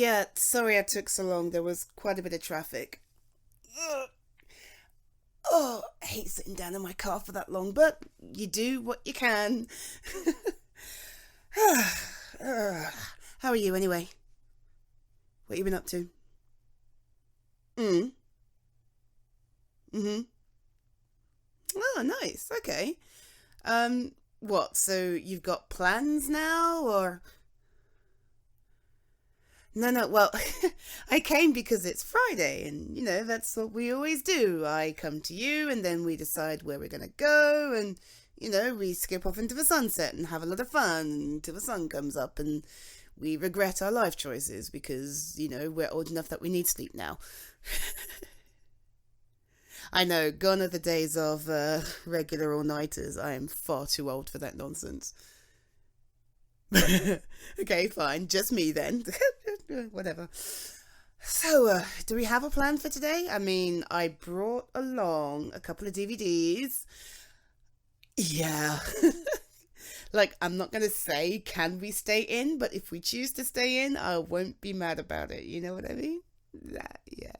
Yeah, sorry I took so long. There was quite a bit of traffic. Ugh. Oh, I hate sitting down in my car for that long, but you do what you can. Ugh. How are you anyway? What you been up to? Mm. Mm-hmm. Oh, nice. Okay. What? So you've got plans now, or no, no. Well, I came because it's Friday, and that's what we always do. I come to you, and then we decide where we're gonna go, and we skip off into the sunset and have a lot of fun until the sun comes up, and we regret our life choices because we're old enough that we need sleep now. I know, gone are the days of regular all-nighters. I am far too old for that nonsense. Okay, fine. Just me then. Whatever. So, do we have a plan for today? I mean, I brought along a couple of DVDs. Yeah. Like, I'm not going to say, can we stay in? But if we choose to stay in, I won't be mad about it. You know what I mean? Yeah.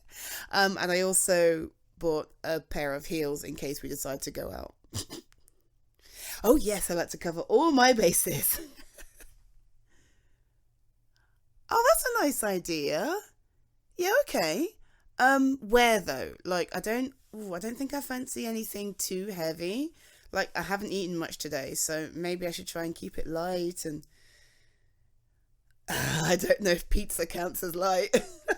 And I also bought a pair of heels in case we decide to go out. Oh, yes, I like to cover all my bases. Oh, that's a nice idea. Yeah, okay. Where though? Like, I don't think I fancy anything too heavy. Like, I haven't eaten much today, so maybe I should try and keep it light. And I don't know if pizza counts as light. I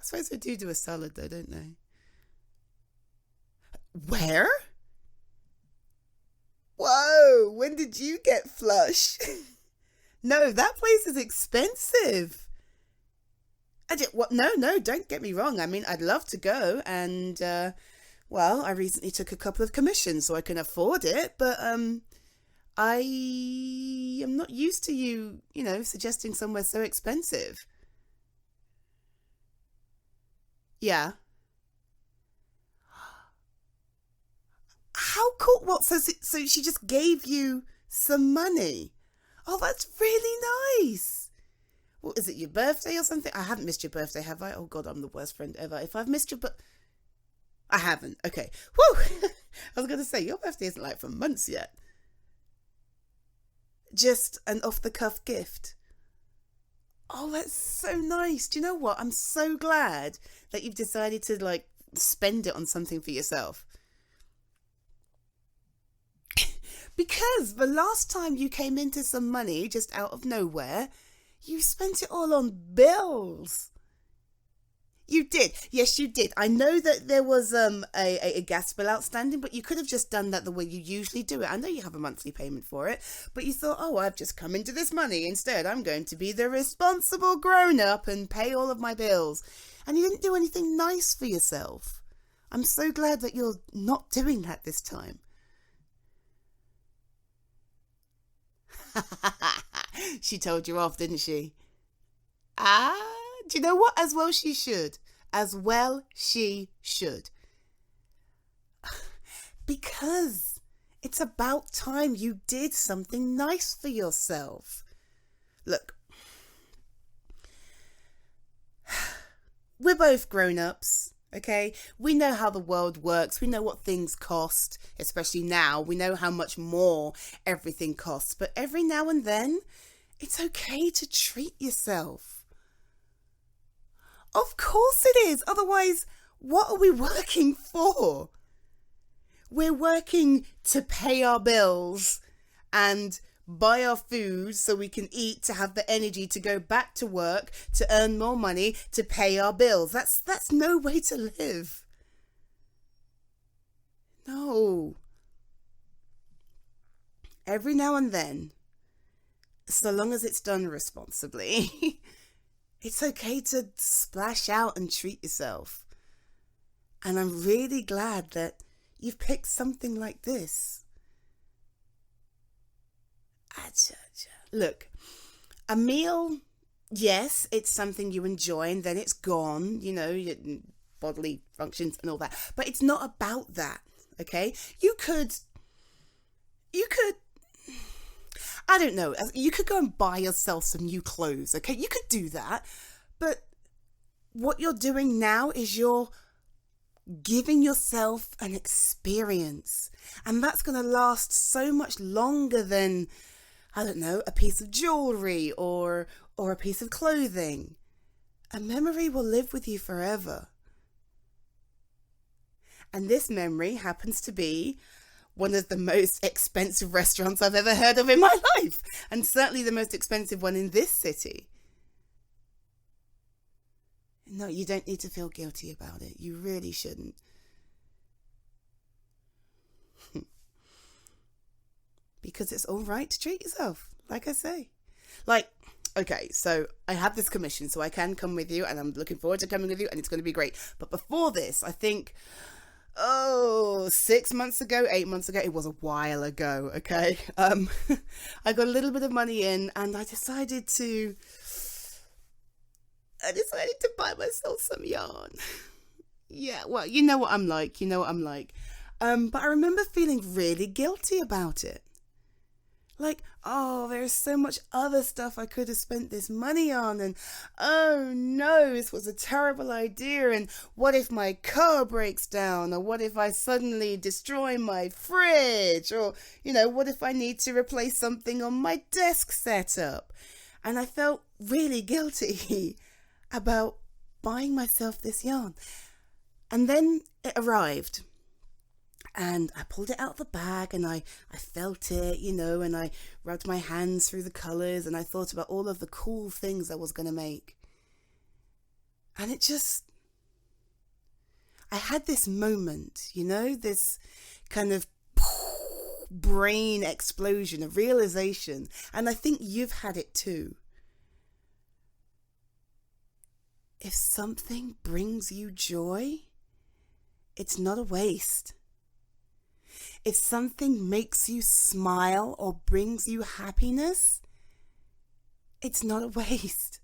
suppose they do a salad though, don't they? Where? Whoa! When did you get flush? No, that place is expensive. What? No, no, don't get me wrong. I mean, I'd love to go, and well, I recently took a couple of commissions, so I can afford it. But I am not used to you suggesting somewhere so expensive. Yeah. How cool? What? So she just gave you some money. Oh, that's really nice. Well, is it your birthday or something? I haven't missed your birthday, have I? Oh God, I'm the worst friend ever. If I've missed your I haven't. Okay. Whew. I was going to say, your birthday isn't like for months yet. Just an off the cuff gift. Oh, that's so nice. Do you know what? I'm so glad that you've decided to like spend it on something for yourself. Because the last time you came into some money just out of nowhere, you spent it all on bills. You did. Yes, you did. I know that there was a gas bill outstanding, but you could have just done that the way you usually do it. I know you have a monthly payment for it, but you thought, oh, I've just come into this money. Instead, I'm going to be the responsible grown up and pay all of my bills. And you didn't do anything nice for yourself. I'm so glad that you're not doing that this time. She told you off, didn't she? Ah, do you know what? As well she should. As well she should. Because it's about time you did something nice for yourself. Look, we're both grown-ups, okay? We know how the world works. We know what things cost, especially now. We know how much more everything costs. But every now and then, it's okay to treat yourself. Of course it is. Otherwise, what are we working for? We're working to pay our bills and buy our food so we can eat, to have the energy to go back to work, to earn more money, to pay our bills. That's no way to live. No. Every now and then, so long as it's done responsibly, it's okay to splash out and treat yourself. And I'm really glad that you've picked something like this. Look, a meal, yes, it's something you enjoy and then it's gone, your bodily functions and all that. But it's not about that, okay? You could, I don't know, you could go and buy yourself some new clothes, okay? You could do that. But what you're doing now is you're giving yourself an experience. And that's going to last so much longer than, I don't know, a piece of jewelry or a piece of clothing. A memory will live with you forever. And this memory happens to be one of the most expensive restaurants I've ever heard of in my life. And certainly the most expensive one in this city. No, you don't need to feel guilty about it. You really shouldn't. Because it's all right to treat yourself, like I say. Like, okay, so I have this commission, so I can come with you, and I'm looking forward to coming with you, and it's going to be great. But before this, I think, 6 months ago, 8 months ago, it was a while ago, okay? I got a little bit of money in, and I decided to buy myself some yarn. Yeah, well, you know what I'm like. But I remember feeling really guilty about it. Like, oh, there's so much other stuff I could have spent this money on, and oh no, this was a terrible idea, and what if my car breaks down, or what if I suddenly destroy my fridge, or, what if I need to replace something on my desk setup? And I felt really guilty about buying myself this yarn. And then it arrived. And I pulled it out of the bag, and I felt it, and I rubbed my hands through the colours, and I thought about all of the cool things I was going to make. And I had this moment, this kind of brain explosion, a realization. And I think you've had it too. If something brings you joy, it's not a waste. If something makes you smile or brings you happiness, it's not a waste.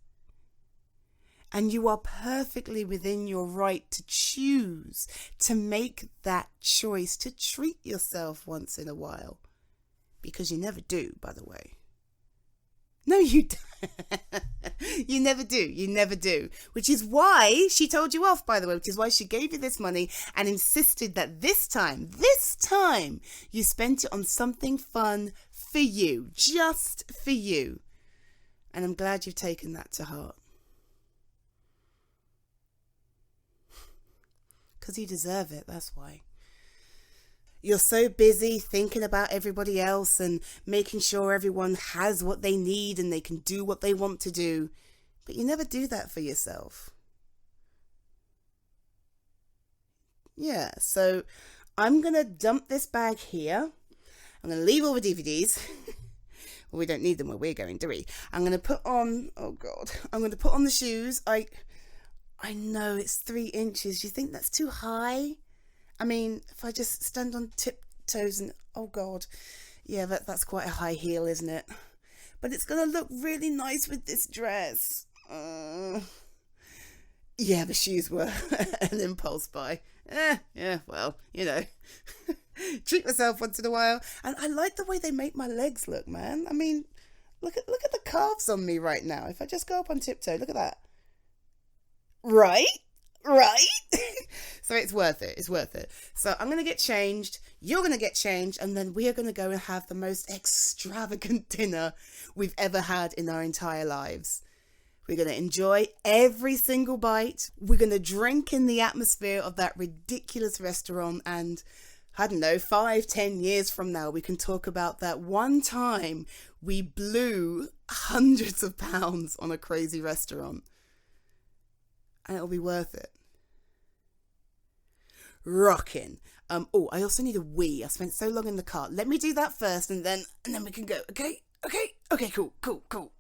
And you are perfectly within your right to choose, to make that choice, to treat yourself once in a while. Because you never do, by the way. No, you don't. You never do. Which is why she told you off, by the way, which is why she gave you this money and insisted that this time, you spent it on something fun for you, just for you. And I'm glad you've taken that to heart. Because you deserve it, that's why. You're so busy thinking about everybody else and making sure everyone has what they need and they can do what they want to do. But you never do that for yourself. Yeah, so I'm going to dump this bag here. I'm going to leave all the DVDs. Well, we don't need them where we're going, do we? I'm going to put on, I'm going to put on the shoes. I know it's 3 inches. Do you think that's too high? I mean, if I just stand on tiptoes and, oh God, yeah, that's quite a high heel, isn't it? But it's going to look really nice with this dress. Yeah, the shoes were an impulse buy. Yeah, well, treat myself once in a while. And I like the way they make my legs look, man. I mean, look at the calves on me right now. If I just go up on tiptoe, look at that. Right? So it's worth it. So I'm going to get changed, you're going to get changed, and then we are going to go and have the most extravagant dinner we've ever had in our entire lives. We're going to enjoy every single bite. We're going to drink in the atmosphere of that ridiculous restaurant, and I don't know, 5-10 years from now, we can talk about that one time we blew hundreds of pounds on a crazy restaurant. And it'll be worth it. Rockin'. I also need a wee. I spent so long in the car. Let me do that first, and then we can go. Okay, cool.